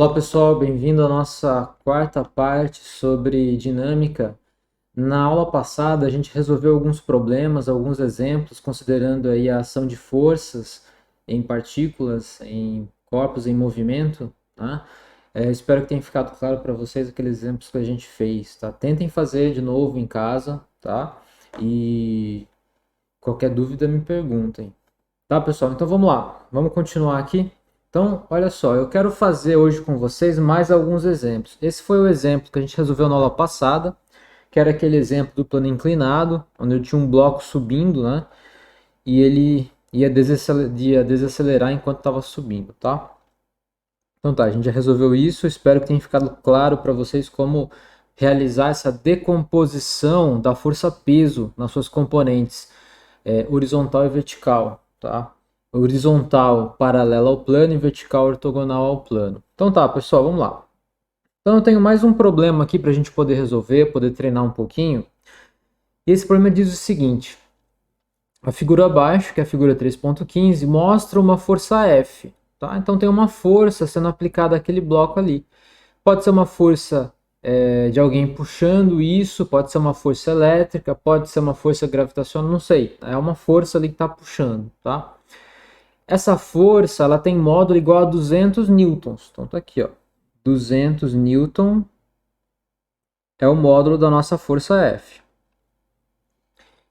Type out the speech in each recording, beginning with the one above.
Olá pessoal, bem-vindo à nossa quarta parte sobre dinâmica. Na aula passada a gente resolveu alguns problemas, alguns exemplos, considerando aí a ação de forças em partículas, em corpos em movimento, tá? Espero que tenha ficado claro para vocês aqueles exemplos que a gente fez, tá? Tentem fazer de novo em casa, tá? E qualquer dúvida me perguntem. Tá, pessoal? Então vamos lá. Vamos continuar aqui. Então, olha só, eu quero fazer hoje com vocês mais alguns exemplos. Esse foi o exemplo que a gente resolveu na aula passada, que era aquele exemplo do plano inclinado, onde eu tinha um bloco subindo, né? E ele ia desacelerar enquanto estava subindo, tá? Então tá, a gente já resolveu isso. Espero que tenha ficado claro para vocês como realizar essa decomposição da força-peso nas suas componentes horizontal e vertical, tá? Horizontal paralela ao plano e vertical ortogonal ao plano. Então tá, pessoal, vamos lá. Então eu tenho mais um problema aqui para a gente poder resolver, poder treinar um pouquinho. E esse problema diz o seguinte: a figura abaixo, que é a figura 3.15, mostra uma força F. Tá? Então tem uma força sendo aplicada àquele bloco ali. Pode ser uma força de alguém puxando isso, pode ser uma força elétrica, pode ser uma força gravitacional, não sei. É uma força ali que está puxando, tá? Essa força ela tem módulo igual a 200 newtons. Então tá aqui, ó. 200 newton é o módulo da nossa força F,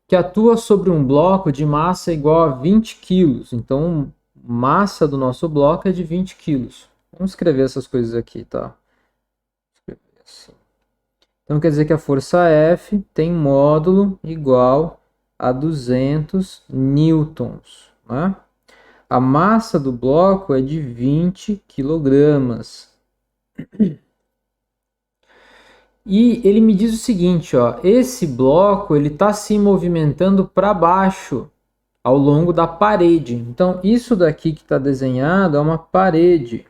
que atua sobre um bloco de massa igual a 20 kg. Então, massa do nosso bloco é de 20 kg. Vamos escrever essas coisas aqui, tá? Assim. Então quer dizer que a força F tem módulo igual a 200 newtons, né? A massa do bloco é de 20 quilogramas. E ele me diz o seguinte, ó, esse bloco ele está se movimentando para baixo ao longo da parede. Então isso daqui que está desenhado é uma parede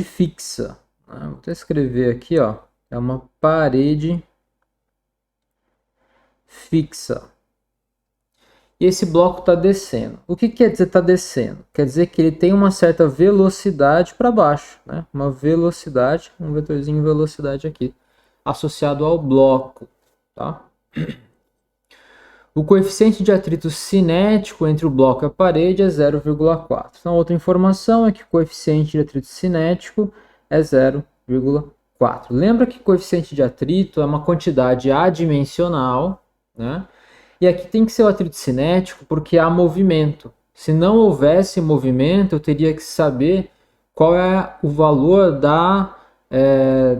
fixa. Vou até escrever aqui, ó, é uma parede fixa. E esse bloco está descendo. O que quer dizer está descendo? Quer dizer que ele tem uma certa velocidade para baixo, né? Uma velocidade, um vetorzinho velocidade aqui, associado ao bloco, tá? O coeficiente de atrito cinético entre o bloco e a parede é 0,4. Então, outra informação é que o coeficiente de atrito cinético é 0,4. Lembra que coeficiente de atrito é uma quantidade adimensional, né? E aqui tem que ser o atrito cinético porque há movimento. Se não houvesse movimento, eu teria que saber qual é o valor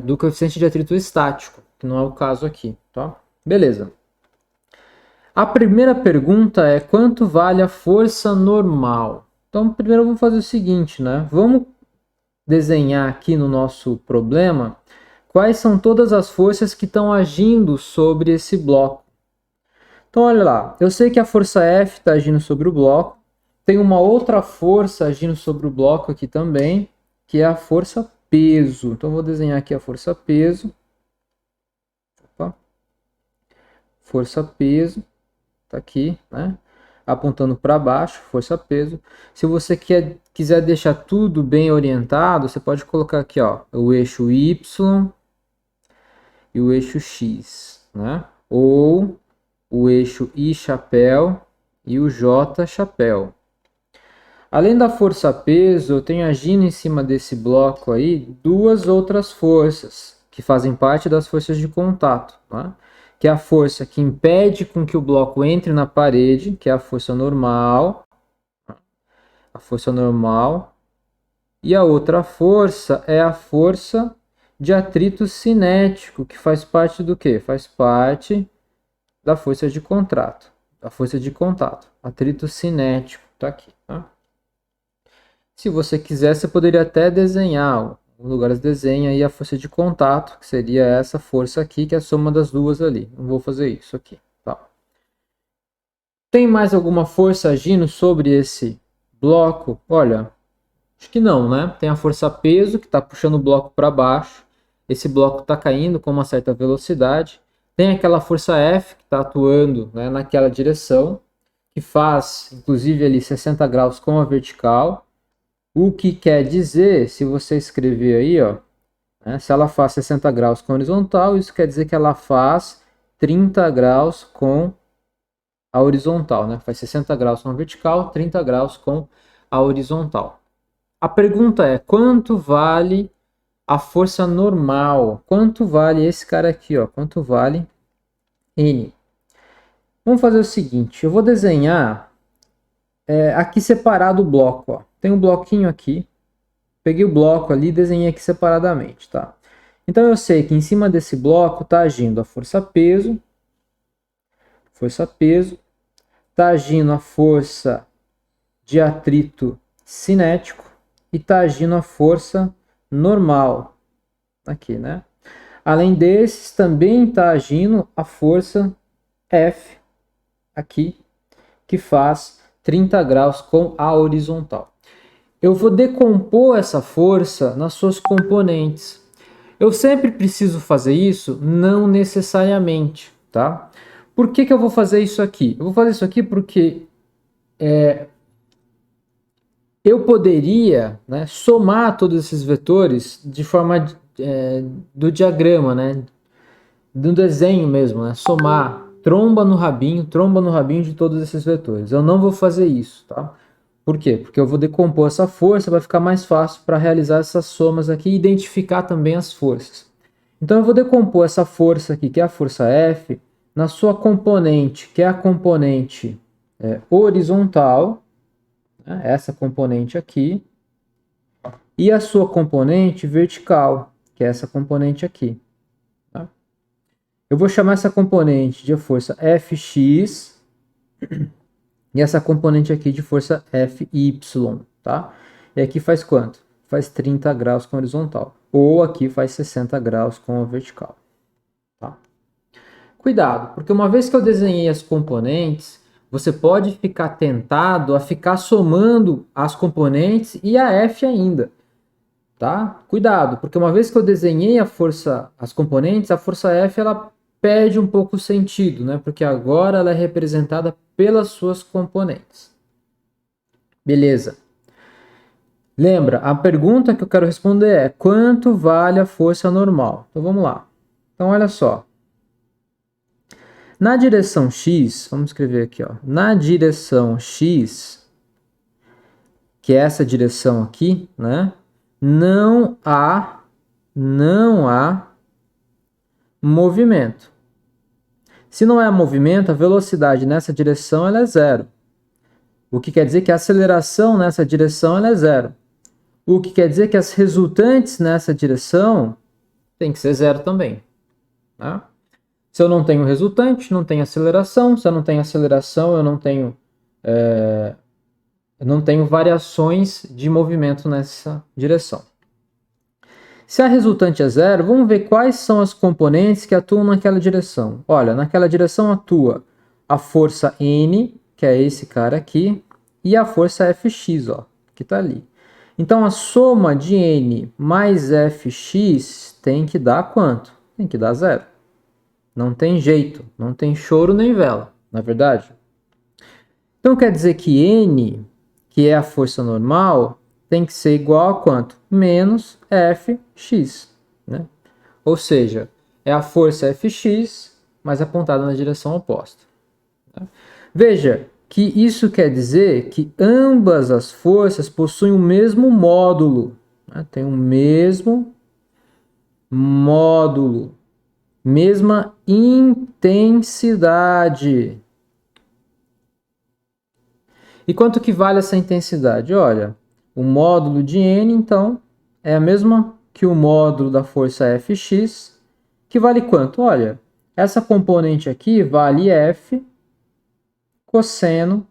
do coeficiente de atrito estático, que não é o caso aqui, tá? Beleza. A primeira pergunta é quanto vale a força normal? Então, primeiro vamos fazer o seguinte, né? Vamos desenhar aqui no nosso problema quais são todas as forças que estão agindo sobre esse bloco. Então, olha lá, eu sei que a força F está agindo sobre o bloco, tem uma outra força agindo sobre o bloco aqui também, que é a força peso. Então, vou desenhar aqui a força peso. Opa. Força peso, está aqui, né? Apontando para baixo, força peso. Se você quiser deixar tudo bem orientado, você pode colocar aqui, ó, o eixo Y e o eixo X, né? Ou o eixo I chapéu e o J chapéu. Além da força peso, eu tenho agindo em cima desse bloco aí duas outras forças que fazem parte das forças de contato, né? Que é a força que impede com que o bloco entre na parede, que é a força normal, e a outra força é a força de atrito cinético, que faz parte do quê? Faz parte da força de contato. Atrito cinético, tá aqui, tá? Se você quiser, você poderia até desenhar, em lugares desenha aí a força de contato, que seria essa força aqui, que é a soma das duas ali. Não vou fazer isso aqui, tá? Tem mais alguma força agindo sobre esse bloco? Olha, acho que não, né? Tem a força peso, que está puxando o bloco para baixo. Esse bloco está caindo com uma certa velocidade. Tem aquela força F, que está atuando, né, naquela direção, que faz, inclusive, ali 60 graus com a vertical. O que quer dizer, se você escrever aí, ó, né, se ela faz 60 graus com a horizontal, isso quer dizer que ela faz 30 graus com a horizontal, né? Faz 60 graus com a vertical, 30 graus com a horizontal. A pergunta é, quanto vale a força normal? Quanto vale esse cara aqui, ó? Quanto vale N? Vamos fazer o seguinte, eu vou desenhar aqui separado o bloco, ó. Tem um bloquinho aqui, peguei o bloco ali e desenhei aqui separadamente, tá? Então eu sei que em cima desse bloco está agindo a força-peso, está agindo a força de atrito cinético e está agindo a força normal aqui, né? Além desses, também está agindo a força F aqui, que faz 30 graus com a horizontal. Eu vou decompor essa força nas suas componentes. Eu sempre preciso fazer isso? Não necessariamente, tá? Por que eu vou fazer isso aqui? Eu vou fazer isso aqui porque eu poderia, né, somar todos esses vetores de forma do diagrama, né, do desenho mesmo, né, somar tromba no rabinho de todos esses vetores. Eu não vou fazer isso, tá? Por quê? Porque eu vou decompor essa força, vai ficar mais fácil para realizar essas somas aqui e identificar também as forças. Então eu vou decompor essa força aqui, que é a força F, na sua componente, que é a componente horizontal, né, essa componente aqui, e a sua componente vertical, que é essa componente aqui. Tá? Eu vou chamar essa componente de força Fx e essa componente aqui de força Fy, tá? E aqui faz quanto? Faz 30 graus com a horizontal. Ou aqui faz 60 graus com a vertical. Tá? Cuidado, porque uma vez que eu desenhei as componentes, você pode ficar tentado a ficar somando as componentes e a F ainda. Tá? Cuidado, porque uma vez que eu desenhei a força, as componentes, a força F ela perde um pouco o sentido, né? Porque agora ela é representada pelas suas componentes. Beleza. Lembra, a pergunta que eu quero responder é quanto vale a força normal? Então vamos lá. Então olha só. Na direção x, vamos escrever aqui, ó. Na direção x, que é essa direção aqui, né? Não há movimento. Se não há movimento, a velocidade nessa direção ela é zero. O que quer dizer que a aceleração nessa direção ela é zero. O que quer dizer que as resultantes nessa direção tem que ser zero também. Tá? Se eu não tenho resultante, não tenho aceleração. Se eu não tenho aceleração, eu não tenho variações de movimento nessa direção. Se a resultante é zero, vamos ver quais são as componentes que atuam naquela direção. Olha, naquela direção atua a força N, que é esse cara aqui, e a força Fx, ó, que está ali. Então a soma de N mais Fx tem que dar quanto? Tem que dar zero. Não tem jeito, não tem choro nem vela, na verdade. Então quer dizer que N, que é a força normal, tem que ser igual a quanto? Menos Fx, né? Ou seja, é a força Fx, mas apontada na direção oposta. Tá? Veja que isso quer dizer que ambas as forças possuem o mesmo módulo, né? Tem o mesmo módulo, mesma intensidade. E quanto que vale essa intensidade? Olha, o módulo de N, então, é a mesma que o módulo da força Fx, que vale quanto? Olha, essa componente aqui vale F cosseno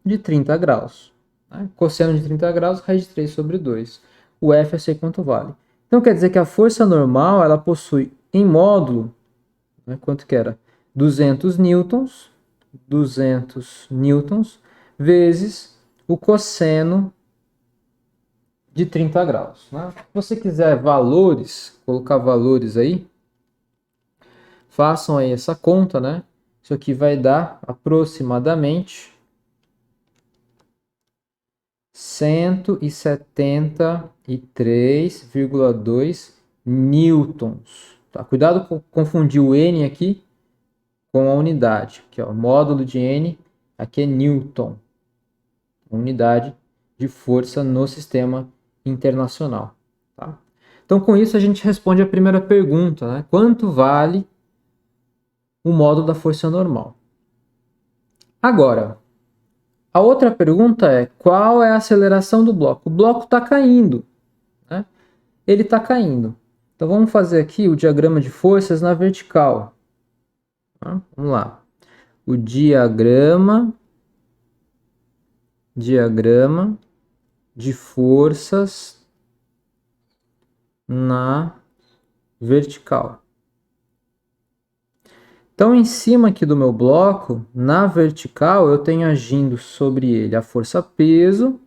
de 30 graus. Né? Cosseno de 30 graus, raiz de 3 sobre 2. O F eu sei quanto vale. Então quer dizer que a força normal, ela possui em módulo, né, quanto que era? 200 newtons, 200 newtons, vezes o cosseno de 30 graus. Né? Se você quiser valores, colocar valores aí, façam aí essa conta, né? Isso aqui vai dar aproximadamente 173,2 newtons. Tá? Cuidado com confundir o N aqui com a unidade. Aqui, ó, módulo de N, aqui é newton. Unidade de força no sistema internacional. Tá? Então, com isso, a gente responde a primeira pergunta, né? Quanto vale o módulo da força normal? Agora, a outra pergunta é, qual é a aceleração do bloco? O bloco está caindo, né? Ele está caindo. Então, vamos fazer aqui o diagrama de forças na vertical. Tá? Vamos lá. O diagrama de forças na vertical. Então, em cima aqui do meu bloco, na vertical, eu tenho agindo sobre ele a força peso.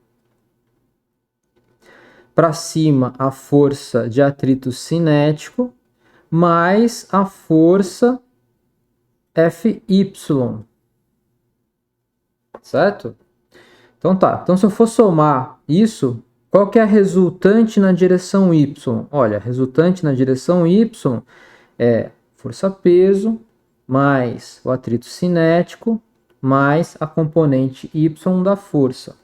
Para cima, a força de atrito cinético, mais a força Fy. Certo? Então tá. Então, se eu for somar isso, qual que é a resultante na direção y? Olha, a resultante na direção y é força peso mais o atrito cinético mais a componente y da força.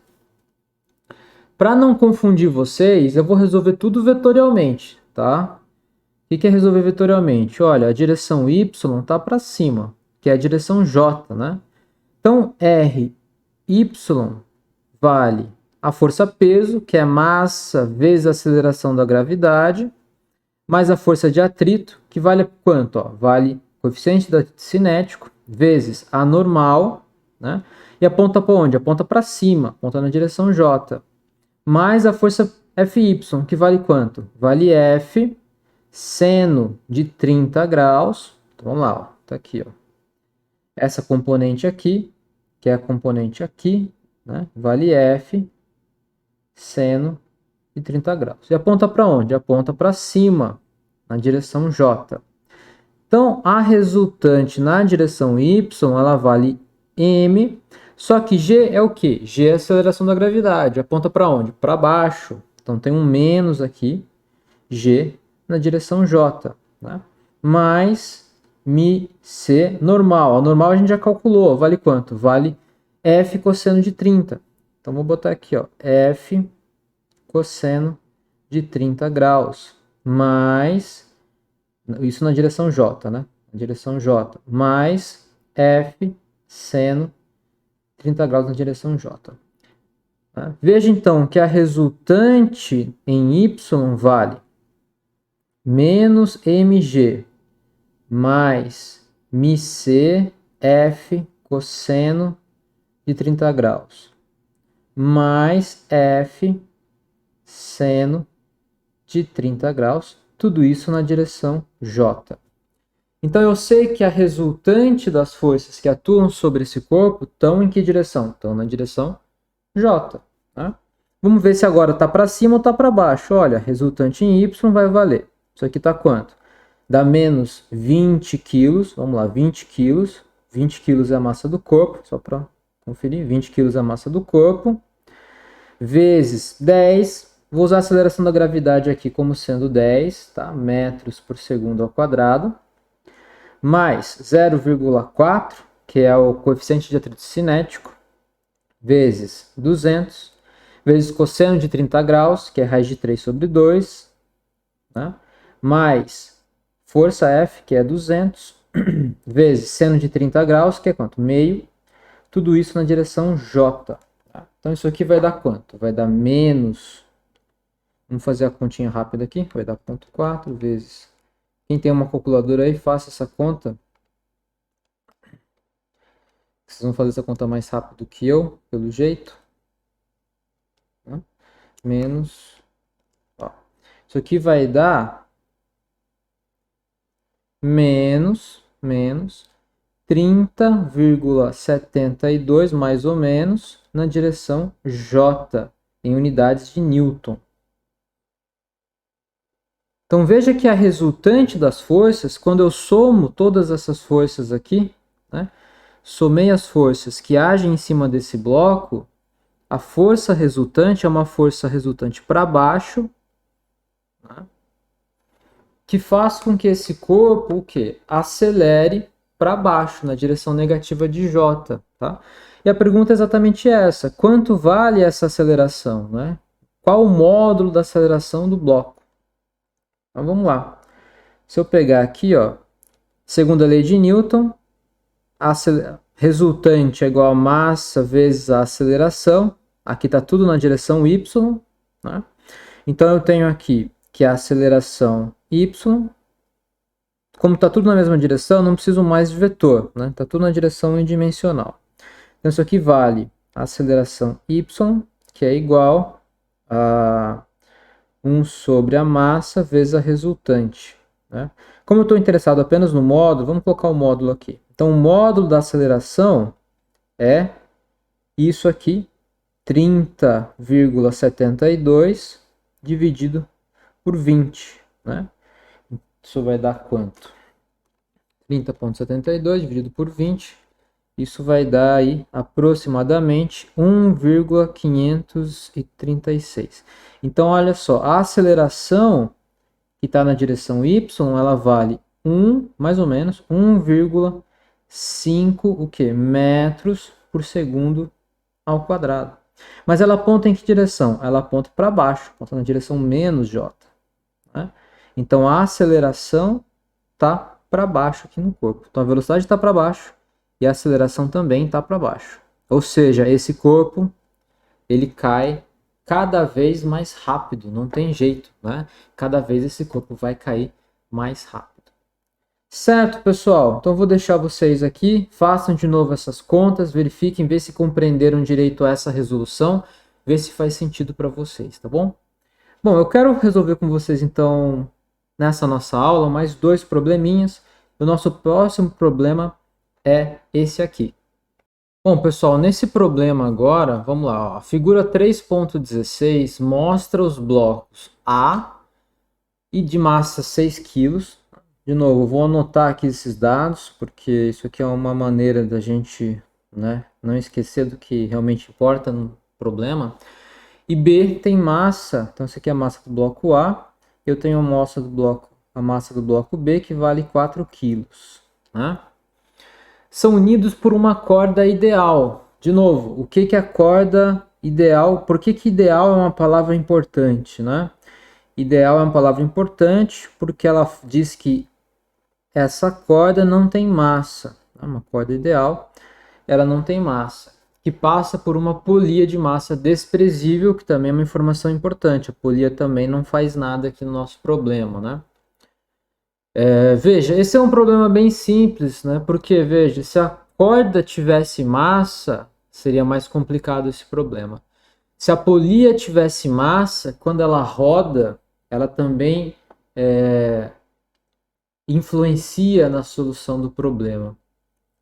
Para não confundir vocês, eu vou resolver tudo vetorialmente, tá? O que é resolver vetorialmente? Olha, a direção y está para cima, que é a direção j, né? Então, ry vale a força peso, que é massa vezes a aceleração da gravidade, mais a força de atrito, que vale quanto? Ó, vale coeficiente do atrito cinético vezes a normal, né? E aponta para onde? Aponta para cima, aponta na direção j. Mais a força Fy, que vale quanto? Vale F seno de 30 graus. Então, vamos lá, está aqui. Ó. Essa componente aqui, que é a componente aqui, né? Vale F seno de 30 graus. E aponta para onde? Aponta para cima, na direção J. Então, a resultante na direção Y, ela vale m, só que g é o quê? G é a aceleração da gravidade. Aponta para onde? Para baixo. Então, tem um menos aqui, g, na direção J. Né? Mais μc normal. A normal a gente já calculou. Vale quanto? Vale f cosseno de 30. Então, vou botar aqui, ó, f cosseno de 30 graus. Mais, isso na direção J, né? Na direção J. Mais f seno 30 graus na direção J. Veja então que a resultante em y vale menos mg mais μc f cosseno de 30 graus mais f seno de 30 graus, tudo isso na direção J. Então, eu sei que a resultante das forças que atuam sobre esse corpo estão em que direção? Estão na direção J. Tá? Vamos ver se agora está para cima ou está para baixo. Olha, a resultante em Y vai valer. Isso aqui está quanto? Dá menos 20 quilos. Vamos lá, 20 quilos. 20 quilos é a massa do corpo, só para conferir. 20 quilos é a massa do corpo. Vezes 10. Vou usar a aceleração da gravidade aqui como sendo 10, tá? Metros por segundo ao quadrado. Mais 0,4, que é o coeficiente de atrito cinético, vezes 200, vezes cosseno de 30 graus, que é raiz de 3 sobre 2, né? Mais força F, que é 200, vezes seno de 30 graus, que é quanto? Meio. Tudo isso na direção J. Tá? Então, isso aqui vai dar quanto? Vai dar menos... Vamos fazer a continha rápida aqui. Vai dar 0,4 vezes... Quem tem uma calculadora aí, faça essa conta. Vocês vão fazer essa conta mais rápido que eu, pelo jeito. Tá? Menos... Ó. Isso aqui vai dar... Menos 30,72 mais ou menos na direção J, em unidades de Newton. Então veja que a resultante das forças, quando eu somo todas essas forças aqui, né, somei as forças que agem em cima desse bloco, A força resultante é uma força resultante para baixo, né, que faz com que esse corpo o quê? Acelere para baixo, na direção negativa de J. Tá? E a pergunta é exatamente essa: quanto vale essa aceleração? Né? Qual o módulo da aceleração do bloco? Então vamos lá. Se eu pegar aqui, ó, segundo a lei de Newton, a resultante é igual a massa vezes a aceleração. Aqui está tudo na direção y. Né? Então eu tenho aqui que a aceleração y, como está tudo na mesma direção, não preciso mais de vetor. Está tudo na direção unidimensional. Então isso aqui vale a aceleração y, que é igual a 1 sobre a massa vezes a resultante. Né? Como eu estou interessado apenas no módulo, vamos colocar o módulo aqui. Então, o módulo da aceleração é isso aqui, 30,72 dividido por 20. Né? Isso vai dar quanto? 30,72 dividido por 20. Isso vai dar aí aproximadamente 1,536. Então, olha só, a aceleração que está na direção y, ela vale mais ou menos 1,5 o quê? Metros por segundo ao quadrado. Mas ela aponta em que direção? Ela aponta para baixo, aponta na direção menos j. Né? Então a aceleração está para baixo aqui no corpo. Então a velocidade está para baixo e a aceleração também está para baixo. Ou seja, esse corpo ele cai cada vez mais rápido, não tem jeito, né? Cada vez esse corpo vai cair mais rápido. Certo, pessoal? Então eu vou deixar vocês aqui, façam de novo essas contas, verifiquem, vê se compreenderam direito essa resolução, vê se faz sentido para vocês, tá bom? Bom, eu quero resolver com vocês então, nessa nossa aula, mais 2 probleminhas. O nosso próximo problema é esse aqui. Bom, pessoal, nesse problema agora, vamos lá, ó, a figura 3.16 mostra os blocos A e de massa 6 kg. De novo, eu vou anotar aqui esses dados, porque isso aqui é uma maneira da gente, né, não esquecer do que realmente importa no problema. E B tem massa, então isso aqui é a massa do bloco A, eu tenho a massa do bloco B, que vale 4 kg. Né? São unidos por uma corda ideal. De novo, o que é a corda ideal? Por que ideal é uma palavra importante? Né? Ideal é uma palavra importante porque ela diz que essa corda não tem massa. Uma corda ideal, ela não tem massa. Que passa por uma polia de massa desprezível, que também é uma informação importante. A polia também não faz nada aqui no nosso problema, né? Veja, esse é um problema bem simples, né? Porque, veja, se a corda tivesse massa, seria mais complicado esse problema. Se a polia tivesse massa, quando ela roda, ela também influencia na solução do problema.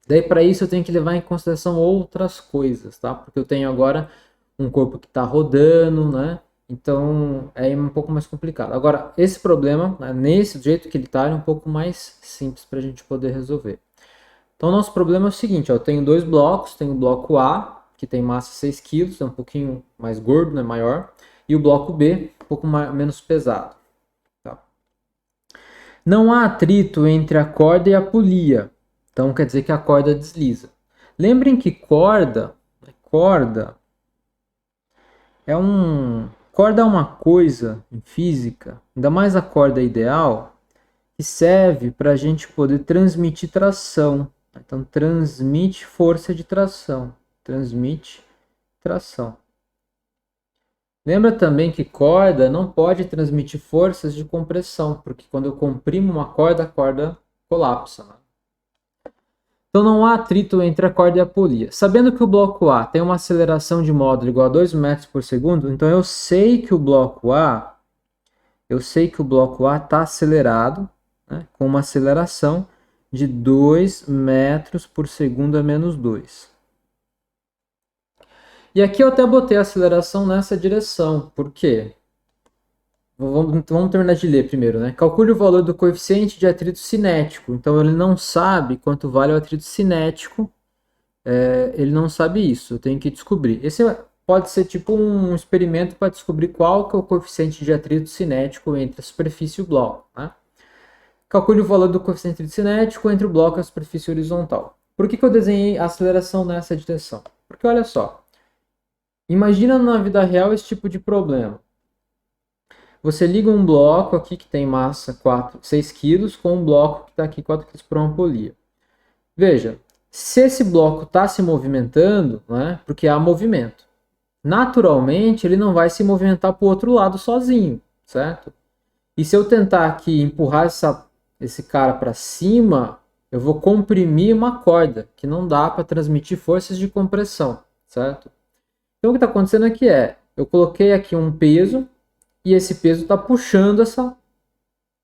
Daí, para isso, eu tenho que levar em consideração outras coisas, tá? Porque eu tenho agora um corpo que está rodando, né? Então, é um pouco mais complicado. Agora, esse problema, né, nesse jeito que ele está, é um pouco mais simples para a gente poder resolver. Então, nosso problema é o seguinte, ó, eu tenho 2 blocos, tenho o bloco A, que tem massa 6 kg, é um pouquinho mais gordo, né, maior, e o bloco B, um pouco menos pesado. Tá? Não há atrito entre a corda e a polia, então quer dizer que a corda desliza. Lembrem que corda Corda é uma coisa em física, ainda mais a corda ideal, que serve para a gente poder transmitir tração. Então, transmite força de tração. Transmite tração. Lembra também que corda não pode transmitir forças de compressão, porque quando eu comprimo uma corda, a corda colapsa. Né? Então não há atrito entre a corda e a polia. Sabendo que o bloco A tem uma aceleração de módulo igual a 2 metros por segundo, então eu sei que o bloco A está acelerado, né, com uma aceleração de 2 metros por segundo a menos 2. E aqui eu até botei a aceleração nessa direção. Por quê? Vamos terminar de ler primeiro, né? Calcule o valor do coeficiente de atrito cinético. Então ele não sabe quanto vale o atrito cinético. Ele não sabe isso. Eu tenho que descobrir. pode ser tipo um experimento para descobrir qual que é o coeficiente de atrito cinético entre a superfície e o bloco. Né? Calcule o valor do coeficiente de atrito cinético entre o bloco e a superfície horizontal. Por que eu desenhei a aceleração nessa direção? Porque olha só, imagina na vida real esse tipo de problema. Você liga um bloco aqui que tem massa 6 kg com um bloco que está aqui 4 kg por uma polia. Veja, se esse bloco está se movimentando, né, porque há movimento, naturalmente ele não vai se movimentar para o outro lado sozinho, certo? E se eu tentar aqui empurrar esse cara para cima, eu vou comprimir uma corda, que não dá para transmitir forças de compressão, certo? Então o que está acontecendo aqui eu coloquei aqui um peso, e esse peso está puxando essa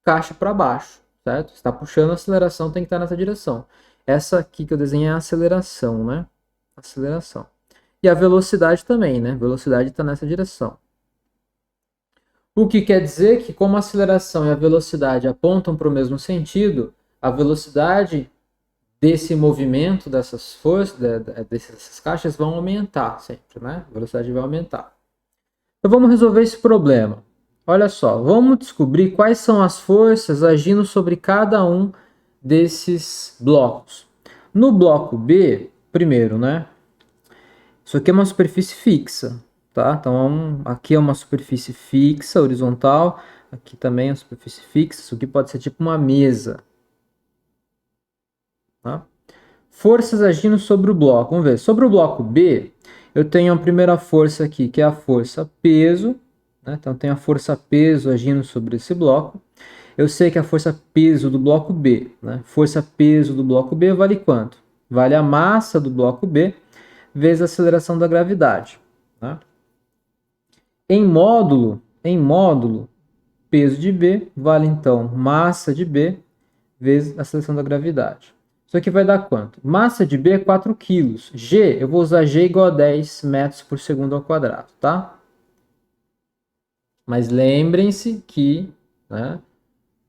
caixa para baixo, certo? Está puxando, a aceleração tem que estar nessa direção. Essa aqui que eu desenhei é a aceleração, né? Aceleração. E a velocidade também, né? Velocidade está nessa direção. O que quer dizer que, como a aceleração e a velocidade apontam para o mesmo sentido, a velocidade desse movimento, dessas forças, dessas caixas vão aumentar sempre, né? A velocidade vai aumentar. Então vamos resolver esse problema. Olha só, vamos descobrir quais são as forças agindo sobre cada um desses blocos. No bloco B, primeiro, né? Isso aqui é uma superfície fixa, tá? Então aqui é uma superfície fixa, horizontal. Aqui também é uma superfície fixa. Isso aqui pode ser tipo uma mesa. Tá? Forças agindo sobre o bloco. Vamos ver. Sobre o bloco B, eu tenho a primeira força aqui, que é a força peso. Né? Então, tem a força peso agindo sobre esse bloco. Eu sei que a força peso do bloco B, né? Força peso do bloco B vale quanto? Vale a massa do bloco B vezes a aceleração da gravidade. Tá? Em módulo, peso de B vale então massa de B vezes a aceleração da gravidade. Isso aqui vai dar quanto? Massa de B é 4 kg. G, eu vou usar G igual a 10 metros por segundo ao quadrado, tá? Mas lembrem-se que, né,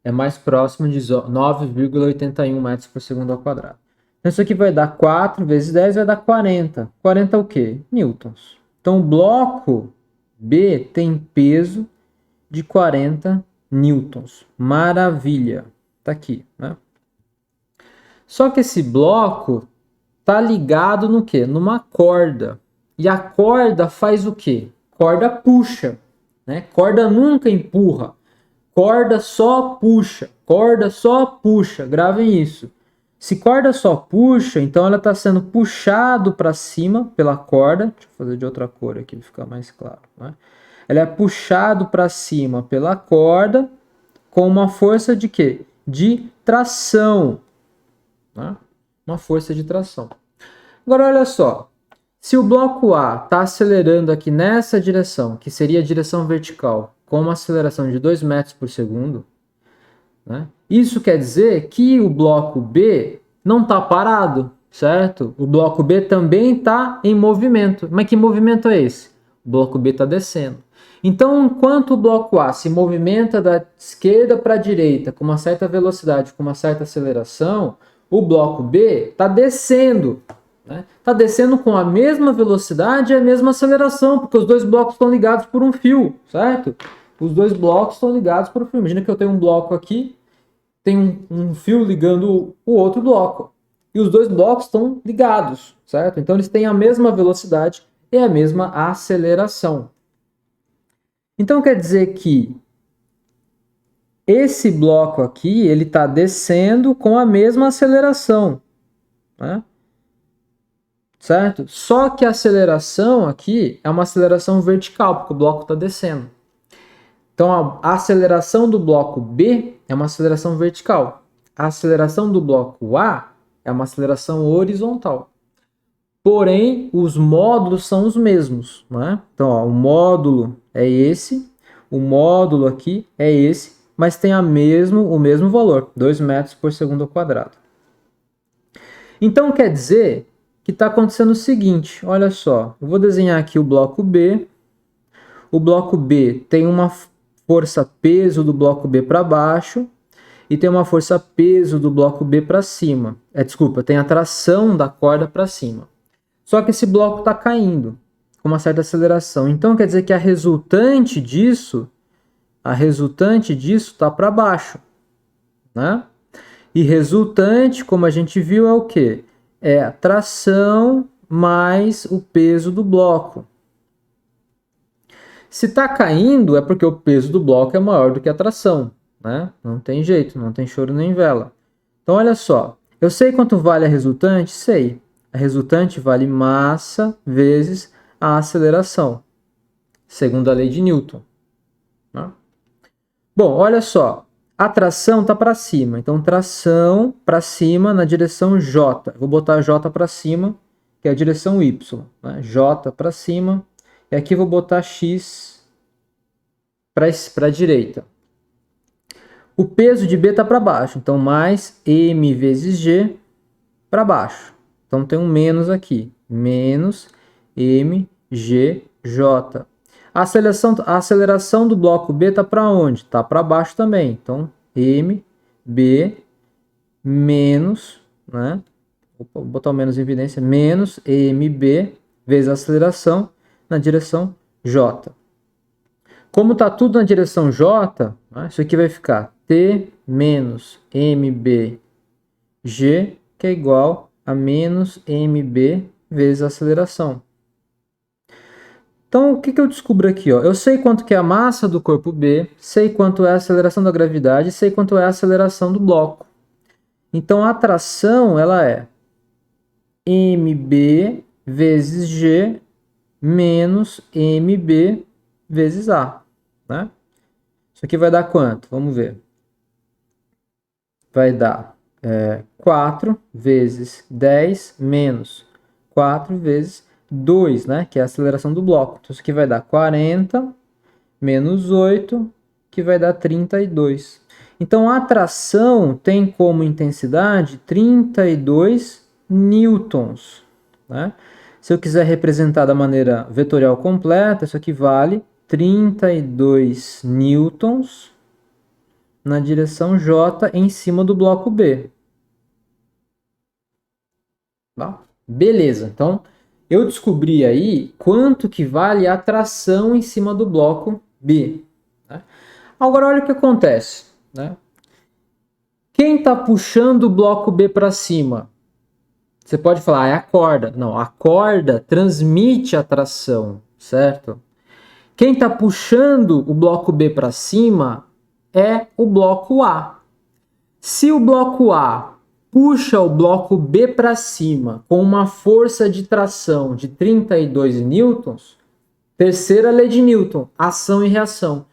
é mais próximo de 9,81 metros por segundo ao quadrado. Então isso aqui vai dar 4 vezes 10, vai dar 40. 40 é o quê? Newtons. Então o bloco B tem peso de 40 newtons. Maravilha. Tá aqui, né? Só que esse bloco tá ligado no quê? Numa corda. E a corda faz o quê? Corda puxa, né? Corda nunca empurra. Corda só puxa. Corda só puxa. Gravem isso. Se corda só puxa, então ela está sendo puxado para cima pela corda. Deixa eu fazer de outra cor aqui para ficar mais claro, né? Ela é puxado para cima pela corda com uma força de quê? De tração. Né? Uma força de tração. Agora olha só, se o bloco A está acelerando aqui nessa direção, que seria a direção vertical, com uma aceleração de 2 metros por segundo, né? Isso quer dizer que o bloco B não está parado, certo? O bloco B também está em movimento. Mas que movimento é esse? O bloco B está descendo. Então, enquanto o bloco A se movimenta da esquerda para a direita com uma certa velocidade, com uma certa aceleração, o bloco B está descendo. Está descendo com a mesma velocidade e a mesma aceleração, porque os dois blocos estão ligados por um fio, certo? Os dois blocos estão ligados por um fio. Imagina que eu tenho um bloco aqui, tem um fio ligando o outro bloco. E os dois blocos estão ligados, certo? Então eles têm a mesma velocidade e a mesma aceleração. Então quer dizer que esse bloco aqui, ele está descendo com a mesma aceleração, né? Certo? Só que a aceleração aqui é uma aceleração vertical, porque o bloco está descendo. Então a aceleração do bloco B é uma aceleração vertical. A aceleração do bloco A é uma aceleração horizontal. Porém, os módulos são os mesmos, né? Então, ó, o módulo é esse, o módulo aqui é esse, mas tem o mesmo valor, 2 metros por segundo ao quadrado. Então, quer dizer que está acontecendo o seguinte, olha só, eu vou desenhar aqui o bloco B. O bloco B tem uma força peso do bloco B para baixo e tem uma força peso do bloco B para cima. Desculpa, tem a tração da corda para cima. Só que esse bloco está caindo. com uma certa aceleração. Então quer dizer que a resultante disso está para baixo, né? E resultante, como a gente viu, é o quê? É a tração mais o peso do bloco. Se está caindo, é porque o peso do bloco é maior do que a tração, né? Não tem jeito, não tem choro nem vela. Então, olha só. Eu sei quanto vale a resultante? Sei. A resultante vale massa vezes a aceleração, segundo a lei de Newton, né? Bom, olha só. A tração está para cima. Então, tração para cima na direção J. Vou botar J para cima, que é a direção Y, né? J para cima. E aqui vou botar X para a direita. O peso de B está para baixo. Então, mais M vezes G para baixo. Então, tem um menos aqui. Menos MGJ. A aceleração do bloco B está para onde? Está para baixo também. Então, MB menos, né? Vou botar o menos em evidência. Menos MB vezes a aceleração na direção J. Como está tudo na direção J, né, isso aqui vai ficar T menos MBG, que é igual a menos MB vezes a aceleração. Então, o que eu descubro aqui? Ó? Eu sei quanto que é a massa do corpo B, sei quanto é a aceleração da gravidade, sei quanto é a aceleração do bloco. Então, a tração ela é MB vezes G menos MB vezes A. Né? Isso aqui vai dar quanto? Vamos ver. Vai dar 4 vezes 10 menos 4 vezes 2, né? Que é a aceleração do bloco. Então, isso aqui vai dar 40 menos 8, que vai dar 32. Então, a tração tem como intensidade 32 newtons. Né? Se eu quiser representar da maneira vetorial completa, isso aqui vale 32 newtons na direção J em cima do bloco B. Tá? Beleza, então eu descobri aí quanto que vale a tração em cima do bloco B. Né? Agora olha o que acontece. Né? Quem está puxando o bloco B para cima? Você pode falar, é a corda. Não, a corda transmite a tração, certo? Quem está puxando o bloco B para cima é o bloco A. Se o bloco A puxa o bloco B para cima com uma força de tração de 32 newtons, terceira lei de Newton, ação e reação.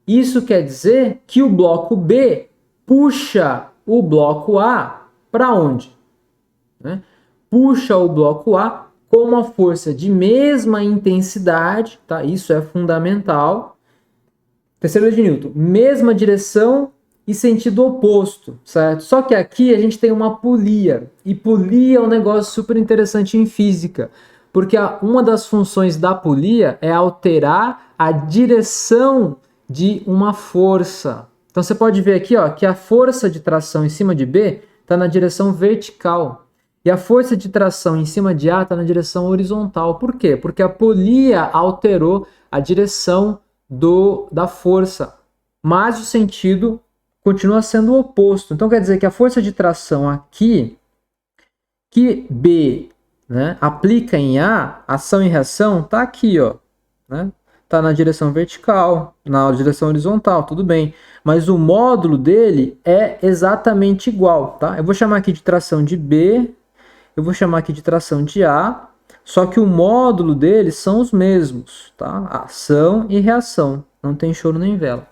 Isso quer dizer que o bloco B puxa o bloco A para onde? Né? Puxa o bloco A com uma força de mesma intensidade, tá? Isso é fundamental. Terceira lei de Newton, mesma direção e sentido oposto, certo? Só que aqui a gente tem uma polia, e polia é um negócio super interessante em física, porque uma das funções da polia é alterar a direção de uma força. Então você pode ver aqui, ó, que a força de tração em cima de B está na direção vertical. E a força de tração em cima de A está na direção horizontal. Por quê? Porque a polia alterou a direção da força, mas o sentido continua sendo o oposto. Então quer dizer que a força de tração aqui, que B, né, aplica em A, ação e reação, está aqui, ó, né? Está na direção vertical, na direção horizontal, tudo bem. Mas o módulo dele é exatamente igual, tá? Eu vou chamar aqui de tração de B, eu vou chamar aqui de tração de A, só que o módulo deles são os mesmos, tá? Ação e reação, não tem choro nem vela.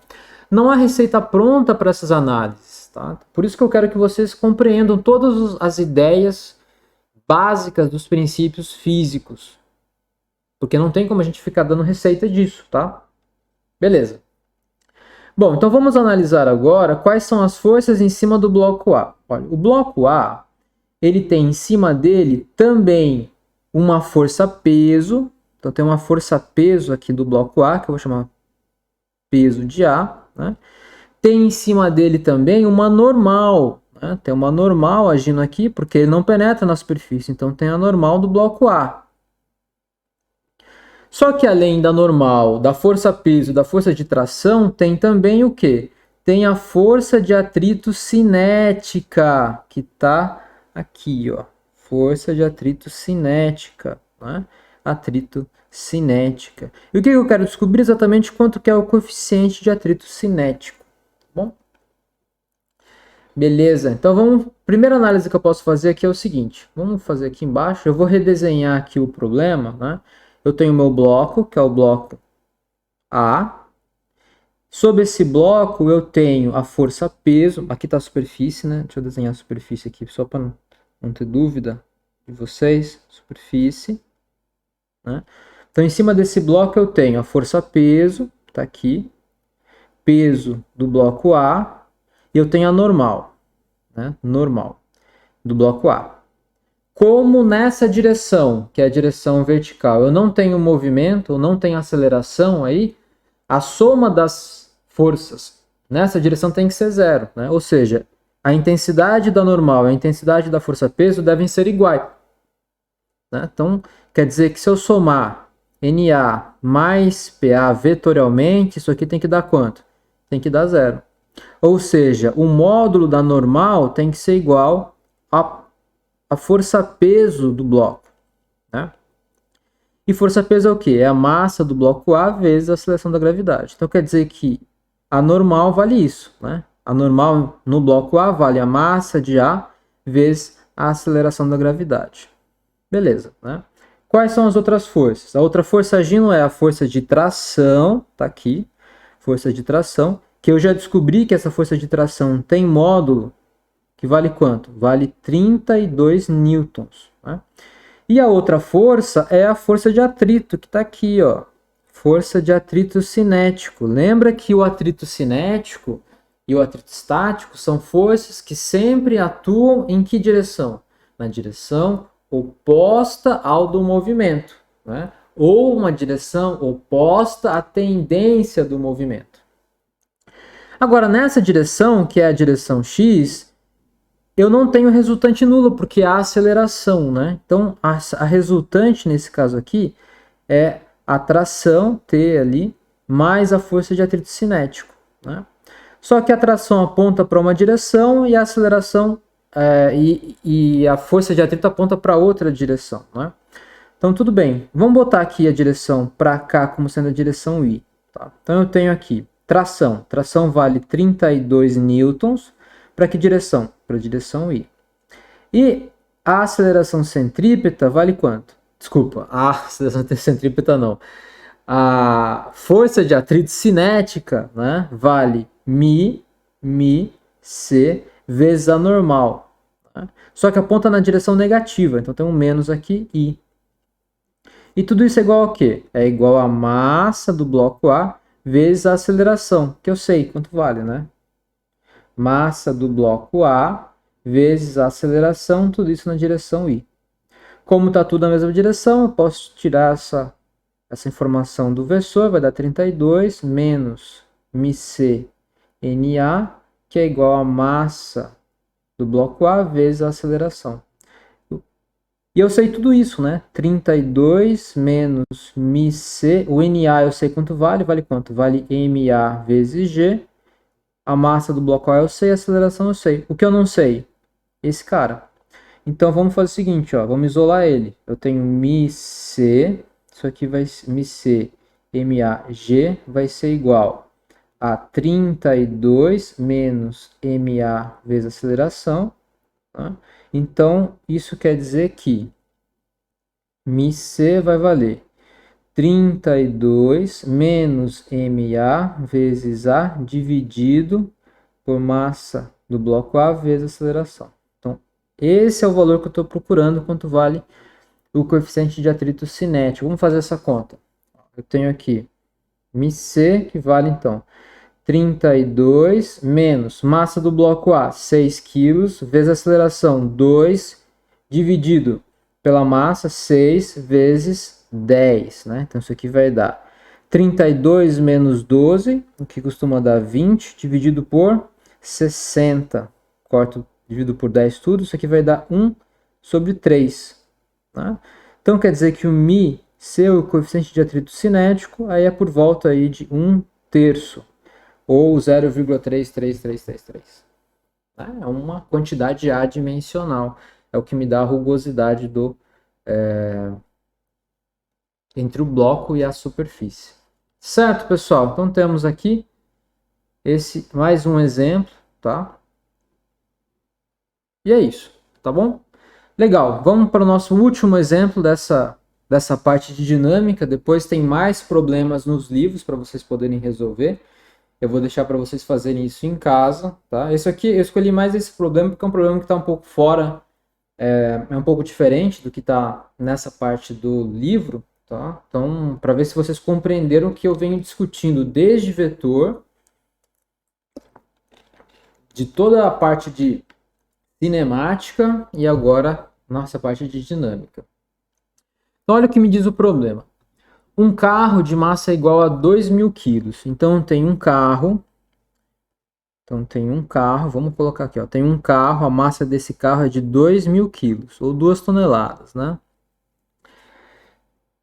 Não há receita pronta para essas análises, tá? Por isso que eu quero que vocês compreendam todas as ideias básicas dos princípios físicos, porque não tem como a gente ficar dando receita disso, tá? Beleza. Bom, então vamos analisar agora quais são as forças em cima do bloco A. Olha, o bloco A, ele tem em cima dele também uma força-peso. Então tem uma força-peso aqui do bloco A, que eu vou chamar peso de A. Né? Tem em cima dele também uma normal. Né? Tem uma normal agindo aqui, porque ele não penetra na superfície. Então tem a normal do bloco A. Só que além da normal, da força-peso, da força de tração, tem também o quê? Tem a força de atrito cinética, que está aqui, ó. Força de atrito cinética, né? Atrito cinética. E o que eu quero descobrir exatamente quanto que é o coeficiente de atrito cinético, tá bom? Beleza, então vamos. Primeira análise que eu posso fazer aqui é o seguinte. Vamos fazer aqui embaixo. Eu vou redesenhar aqui o problema, né? Eu tenho o meu bloco, que é o bloco A. Sobre esse bloco eu tenho a força peso. Aqui está a superfície, né? Deixa eu desenhar a superfície aqui só para não ter dúvida de vocês. Superfície, né? Então em cima desse bloco eu tenho a força peso, tá aqui. Peso do bloco A. E eu tenho a normal, né? Normal do bloco A. Como nessa direção, que é a direção vertical, eu não tenho movimento, eu não tenho aceleração aí, a soma das forças nessa direção tem que ser zero, né? Ou seja, a intensidade da normal e a intensidade da força-peso devem ser iguais, né? Então, quer dizer que se eu somar NA mais PA vetorialmente, isso aqui tem que dar quanto? Tem que dar zero. Ou seja, o módulo da normal tem que ser igual a força-peso do bloco, né? E força-peso é o quê? É a massa do bloco A vezes a aceleração da gravidade. Então quer dizer que a normal vale isso, né? A normal no bloco A vale a massa de A vezes a aceleração da gravidade. Beleza, né? Quais são as outras forças? A outra força agindo é a força de tração, tá aqui, força de tração, que eu já descobri que essa força de tração tem módulo que vale quanto? Vale 32 newtons, né? E a outra força é a força de atrito, que está aqui, ó. Força de atrito cinético. Lembra que o atrito cinético e o atrito estático são forças que sempre atuam em que direção? Na direção oposta ao do movimento, né? Ou uma direção oposta à tendência do movimento. Agora, nessa direção, que é a direção X, eu não tenho resultante nulo, porque há aceleração, né? Então, a resultante, nesse caso aqui, é a tração, T ali, mais a força de atrito cinético, né? Só que a tração aponta para uma direção e a aceleração e a força de atrito aponta para outra direção, né? Então, tudo bem. Vamos botar aqui a direção para cá como sendo a direção Y. Tá? Então, eu tenho aqui tração. Tração vale 32 newtons. Para que direção? Para a direção Y. E a aceleração centrípeta vale quanto? Desculpa, a aceleração centrípeta não. A força de atrito cinética, né, vale μ C vezes a normal. Né? Só que aponta na direção negativa, então tem um menos aqui, I. E tudo isso é igual a quê? É igual a massa do bloco A vezes a aceleração, que eu sei quanto vale, né? Massa do bloco A vezes a aceleração, tudo isso na direção Y. Como está tudo na mesma direção, eu posso tirar essa informação do versor, vai dar 32 menos μc NA, que é igual a massa do bloco A vezes a aceleração. E eu sei tudo isso, né? 32 menos μc, o NA eu sei quanto vale, vale quanto? Vale MA vezes G. A massa do bloco A eu sei, a aceleração eu sei. O que eu não sei? Esse cara. Então vamos fazer o seguinte, ó, vamos isolar ele. Eu tenho μc, isso aqui vai μc MAG vai ser igual a 32 menos MA vezes a aceleração. Tá? Então isso quer dizer que μc vai valer 32 menos MA vezes A dividido por massa do bloco A vezes a aceleração. Então, esse é o valor que eu estou procurando, quanto vale o coeficiente de atrito cinético. Vamos fazer essa conta. Eu tenho aqui μc, que vale então 32 menos massa do bloco A, 6 kg, vezes a aceleração, 2, dividido pela massa, 6 vezes 10, né? Então isso aqui vai dar 32 menos 12, o que costuma dar 20, dividido por 60. Corto, dividido por 10 tudo, isso aqui vai dar 1 sobre 3. Né? Então quer dizer que o μ Se o coeficiente de atrito cinético, aí é por volta aí de 1/3, ou 0,33333. É uma quantidade adimensional. É o que me dá a rugosidade entre o bloco e a superfície. Certo, pessoal? Então temos aqui mais um exemplo, tá? E é isso, tá bom? Legal, vamos para o nosso último exemplo dessa parte de dinâmica. Depois tem mais problemas nos livros para vocês poderem resolver. Eu vou deixar para vocês fazerem isso em casa, tá? Esse aqui, eu escolhi mais esse problema porque é um problema que está um pouco fora, é um pouco diferente do que está nessa parte do livro, tá? Então, para ver se vocês compreenderam o que eu venho discutindo desde vetor, de toda a parte de cinemática e agora nossa parte de dinâmica. Então, olha o que me diz o problema. Um carro de massa igual a 2.000 quilos. Então, tem um carro, vamos colocar aqui, ó, tem um carro, a massa desse carro é de 2.000 quilos, ou 2 toneladas, né?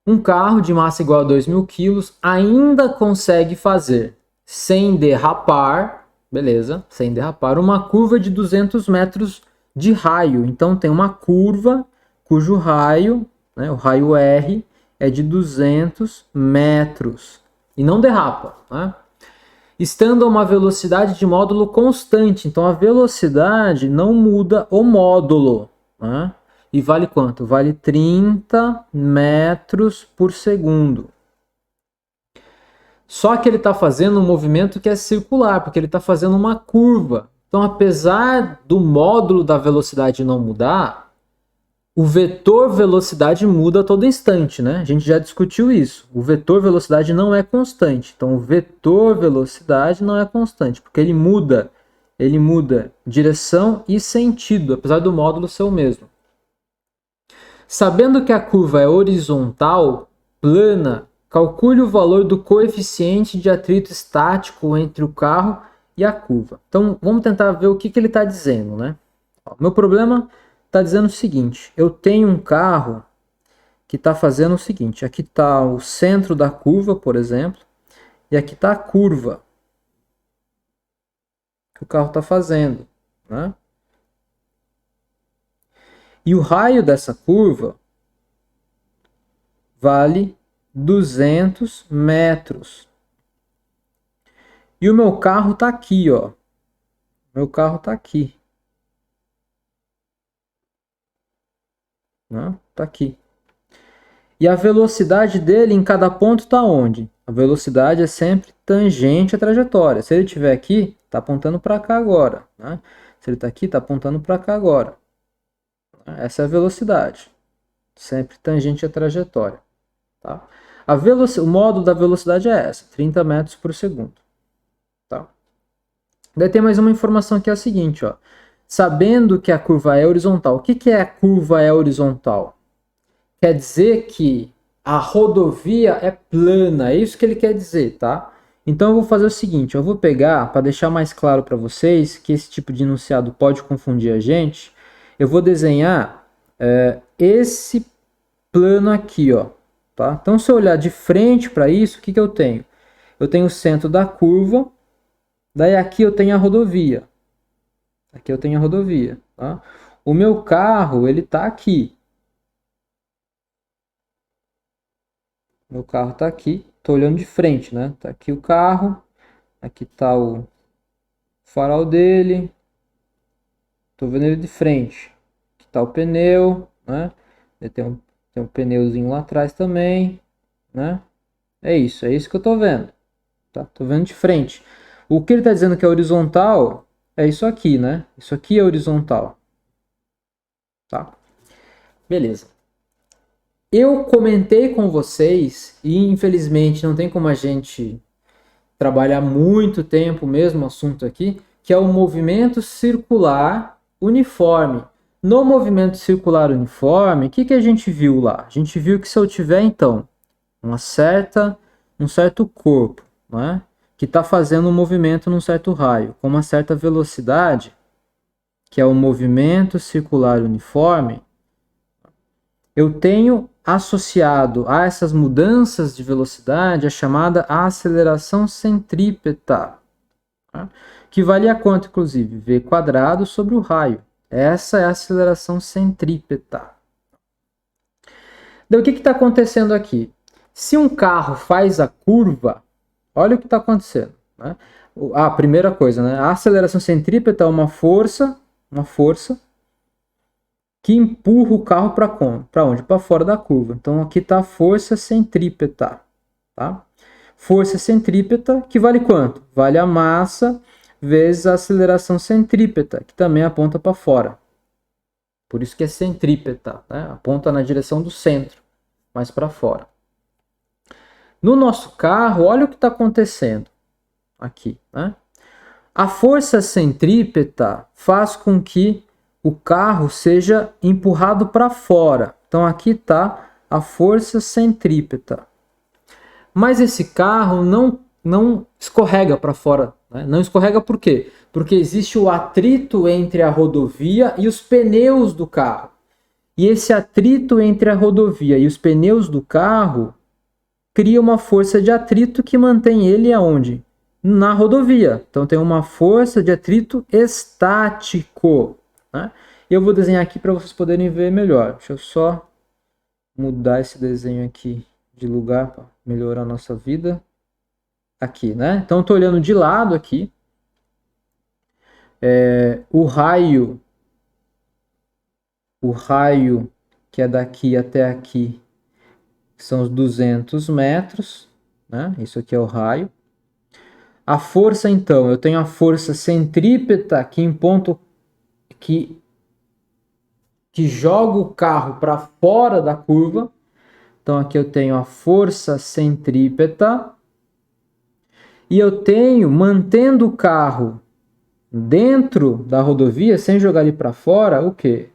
Um carro de massa igual a 2.000 quilos ainda consegue fazer, sem derrapar, beleza, sem derrapar, uma curva de 200 metros de raio. Então tem uma curva cujo raio, né, o raio R, é de 200 metros e não derrapa, né? Estando a uma velocidade de módulo constante. Então a velocidade não muda o módulo, né? E vale quanto? Vale 30 metros por segundo. Só que ele está fazendo um movimento que é circular, porque ele está fazendo uma curva. Então, apesar do módulo da velocidade não mudar, o vetor velocidade muda a todo instante, né? A gente já discutiu isso. O vetor velocidade não é constante. Então, o vetor velocidade não é constante, porque ele muda direção e sentido, apesar do módulo ser o mesmo. Sabendo que a curva é horizontal, plana, calcule o valor do coeficiente de atrito estático entre o carro e a curva. Então, vamos tentar ver o que ele está dizendo, né? Meu problema está dizendo o seguinte: eu tenho um carro que está fazendo o seguinte, aqui está o centro da curva, por exemplo, e aqui está a curva que o carro está fazendo, né? E o raio dessa curva vale 200 metros. E o meu carro está aqui, ó. Meu carro está aqui. Né? Tá aqui. E a velocidade dele em cada ponto está onde? A velocidade é sempre tangente à trajetória. Se ele estiver aqui, está apontando para cá agora. Né? Se ele está aqui, está apontando para cá agora. Essa é a velocidade. Sempre tangente à trajetória. Tá? O módulo da velocidade é essa, 30 metros por segundo. Tá? Daí tem mais uma informação que é a seguinte, ó. Sabendo que a curva é horizontal. O que é a curva é horizontal? Quer dizer que a rodovia é plana, é isso que ele quer dizer, tá? Então eu vou fazer o seguinte, eu vou pegar, para deixar mais claro para vocês, que esse tipo de enunciado pode confundir a gente, eu vou desenhar esse plano aqui, ó. Tá? Então se eu olhar de frente para isso, o que eu tenho? Eu tenho o centro da curva, daí aqui eu tenho a rodovia. Aqui eu tenho a rodovia, tá? O meu carro, ele tá aqui. Meu carro tá aqui, tô olhando de frente, né? Tá aqui o carro, aqui tá o farol dele, tô vendo ele de frente. Aqui tá o pneu, né? Tem um pneuzinho lá atrás também, né? É isso que eu tô vendo, tá? Tô vendo de frente. O que ele tá dizendo que é horizontal é isso aqui, né? Isso aqui é horizontal, tá? Beleza. Eu comentei com vocês, e infelizmente não tem como a gente trabalhar muito tempo o mesmo assunto aqui, que é o movimento circular uniforme. No movimento circular uniforme, o que a gente viu lá? A gente viu que se eu tiver, então, um certo corpo, né, que está fazendo um movimento num certo raio, com uma certa velocidade, que é o movimento circular uniforme, eu tenho associado a essas mudanças de velocidade é chamada aceleração centrípeta, tá? Que valia quanto, inclusive? V quadrado sobre o raio. Essa é a aceleração centrípeta. Então, o que está acontecendo aqui? Se um carro faz a curva, olha o que está acontecendo, né? A primeira coisa, né? A aceleração centrípeta é uma força que empurra o carro para onde? Para fora da curva. Então aqui está a força centrípeta, tá? Força centrípeta que vale quanto? Vale a massa vezes a aceleração centrípeta, que também aponta para fora. Por isso que é centrípeta, né? Aponta na direção do centro, mas para fora. No nosso carro, olha o que está acontecendo aqui, né? A força centrípeta faz com que o carro seja empurrado para fora. Então aqui está a força centrípeta. Mas esse carro não escorrega para fora, né? Não escorrega por quê? Porque existe o atrito entre a rodovia e os pneus do carro. E esse atrito entre a rodovia e os pneus do carro cria uma força de atrito que mantém ele aonde? Na rodovia. Então tem uma força de atrito estático, né? Eu vou desenhar aqui para vocês poderem ver melhor. Deixa eu só mudar esse desenho aqui de lugar para melhorar a nossa vida. Aqui, né? Então estou olhando de lado aqui. O raio que é daqui até aqui são os 200 metros, né? Isso aqui é o raio. A força, então, eu tenho a força centrípeta que joga o carro para fora da curva. Então aqui eu tenho a força centrípeta e eu tenho, mantendo o carro dentro da rodovia, sem jogar ele para fora, o quê?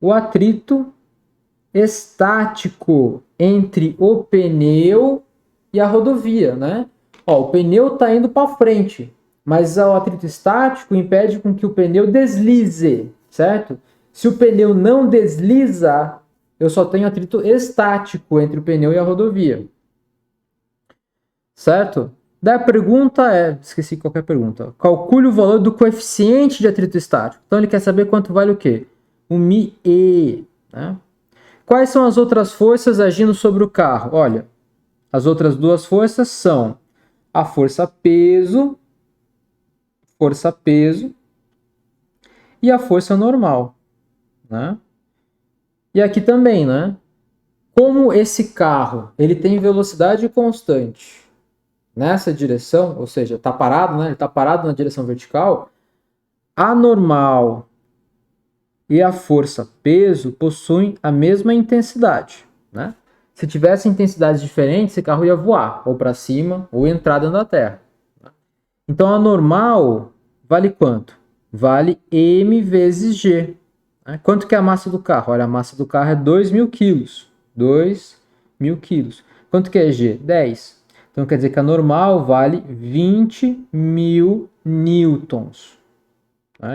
O atrito estático entre o pneu e a rodovia, né? Ó, o pneu está indo para frente, mas o atrito estático impede com que o pneu deslize, certo? Se o pneu não desliza, eu só tenho atrito estático entre o pneu e a rodovia. Certo? Daí a pergunta é, esqueci qualquer pergunta. Calcule o valor do coeficiente de atrito estático. Então ele quer saber quanto vale o quê? O μe, né? Quais são as outras forças agindo sobre o carro? Olha, as outras duas forças são a força-peso e a força normal, né? E aqui também, né? Como esse carro ele tem velocidade constante nessa direção, ou seja, está parado, né? Ele está parado na direção vertical, a normal e a força-peso possuem a mesma intensidade, né? Se tivesse intensidades diferentes, esse carro ia voar, ou para cima, ou entrar dentro da terra. Então a normal vale quanto? Vale m vezes g. Quanto que é a massa do carro? Olha, a massa do carro é 2.000 quilos. 2.000 quilos. Quanto que é g? 10. Então quer dizer que a normal vale 20.000 newtons.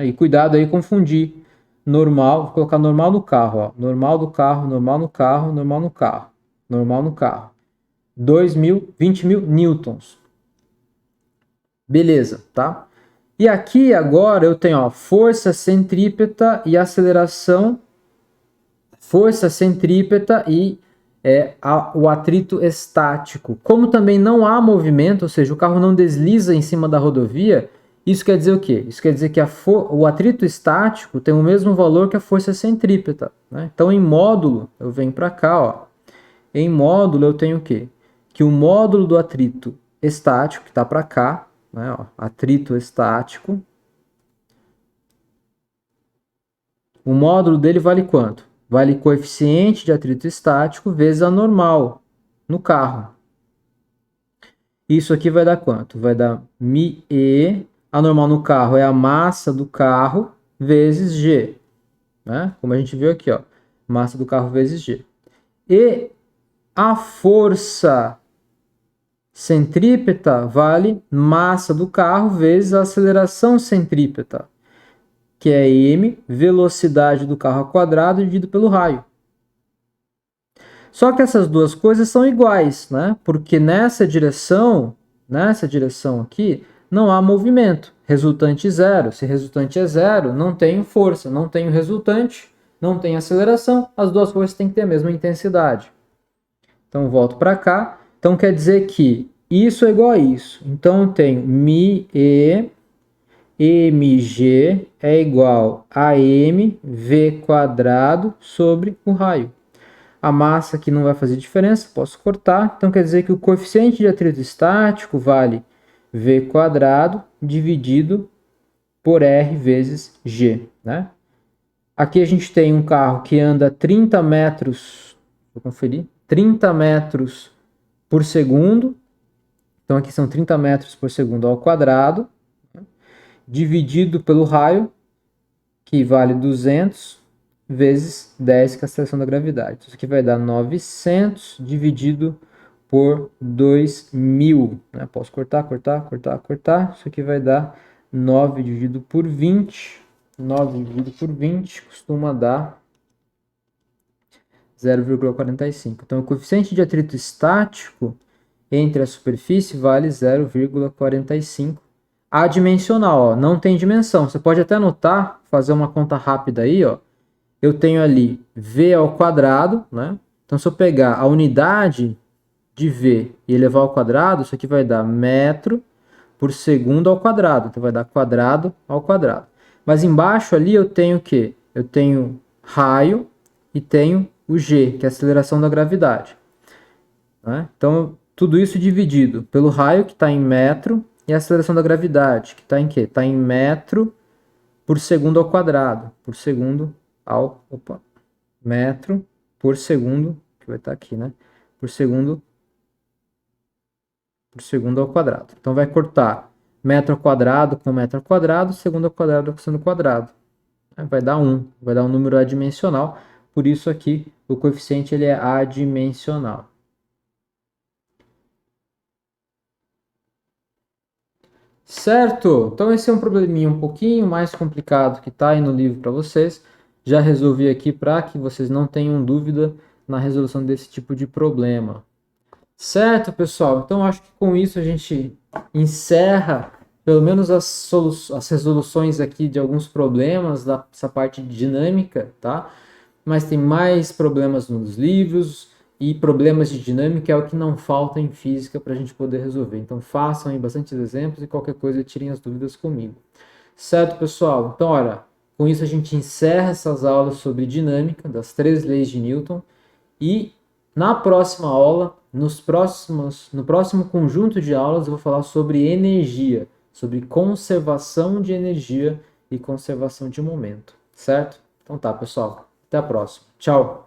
E cuidado aí confundir normal, vou colocar normal no carro, ó. Normal do carro, normal no carro, normal no carro. Normal no carro. 20.000 newtons. Beleza, tá? E aqui agora eu tenho, ó, força centrípeta e aceleração, força centrípeta e o atrito estático. Como também não há movimento, ou seja, o carro não desliza em cima da rodovia, isso quer dizer o quê? Isso quer dizer que o atrito estático tem o mesmo valor que a força centrípeta, né? Então em módulo, eu venho para cá, ó. Em módulo eu tenho o quê? Que o módulo do atrito estático, que está para cá, né, ó, atrito estático, o módulo dele vale quanto? Vale coeficiente de atrito estático vezes a normal no carro. Isso aqui vai dar quanto? Vai dar μe, a normal no carro é a massa do carro vezes g, né? Como a gente viu aqui, ó, massa do carro vezes g. E a força centrípeta vale massa do carro vezes a aceleração centrípeta, que é m, velocidade do carro ao quadrado, dividido pelo raio. Só que essas duas coisas são iguais, né? Porque nessa direção aqui, não há movimento. Resultante zero. Se resultante é zero, não tenho força, não tenho resultante, não tenho aceleração. As duas coisas têm que ter a mesma intensidade. Então, volto para cá. Então, quer dizer que isso é igual a isso. Então, eu tenho μe mg é igual a mv quadrado sobre o raio. A massa aqui não vai fazer diferença, posso cortar. Então, quer dizer que o coeficiente de atrito estático vale v quadrado dividido por r vezes g, né? Aqui a gente tem um carro que anda 30 metros, vou conferir, 30 metros por segundo. Então, aqui são 30 metros por segundo ao quadrado, né? Dividido pelo raio, que vale 200 vezes 10, que é a aceleração da gravidade. Isso aqui vai dar 900 dividido por 2.000. Né? Posso cortar. Isso aqui vai dar 9 dividido por 20. 9 dividido por 20 costuma dar 0,45. Então, o coeficiente de atrito estático entre a superfície vale 0,45. Adimensional, ó, não tem dimensão. Você pode até anotar, fazer uma conta rápida aí, ó. Eu tenho ali v ao quadrado, né? Então, se eu pegar a unidade de v e elevar ao quadrado, isso aqui vai dar metro por segundo ao quadrado. Então, vai dar quadrado ao quadrado. Mas embaixo ali eu tenho o quê? Eu tenho raio e tenho o g, que é a aceleração da gravidade. Né? Então, tudo isso dividido pelo raio, que está em metro, e a aceleração da gravidade, que está em quê? Está em metro por segundo ao quadrado. Por segundo ao... Opa! Metro por segundo, que vai estar aqui, né? Por segundo ao quadrado. Então, vai cortar metro ao quadrado com metro ao quadrado, segundo ao quadrado com segundo ao quadrado. Vai dar 1. Vai dar um número adimensional. Por isso aqui, o coeficiente ele é adimensional. Certo? Então esse é um probleminha um pouquinho mais complicado que está aí no livro para vocês. Já resolvi aqui para que vocês não tenham dúvida na resolução desse tipo de problema. Certo, pessoal? Então acho que com isso a gente encerra pelo menos as resoluções aqui de alguns problemas dessa parte de dinâmica, tá? Mas tem mais problemas nos livros. E problemas de dinâmica é o que não falta em física para a gente poder resolver. Então façam aí bastantes exemplos e qualquer coisa tirem as dúvidas comigo. Certo, pessoal? Então, olha, com isso a gente encerra essas aulas sobre dinâmica, das 3 leis de Newton. E na próxima aula, no próximo conjunto de aulas, eu vou falar sobre energia, sobre conservação de energia e conservação de momento. Certo? Então tá, pessoal. Até a próxima. Tchau!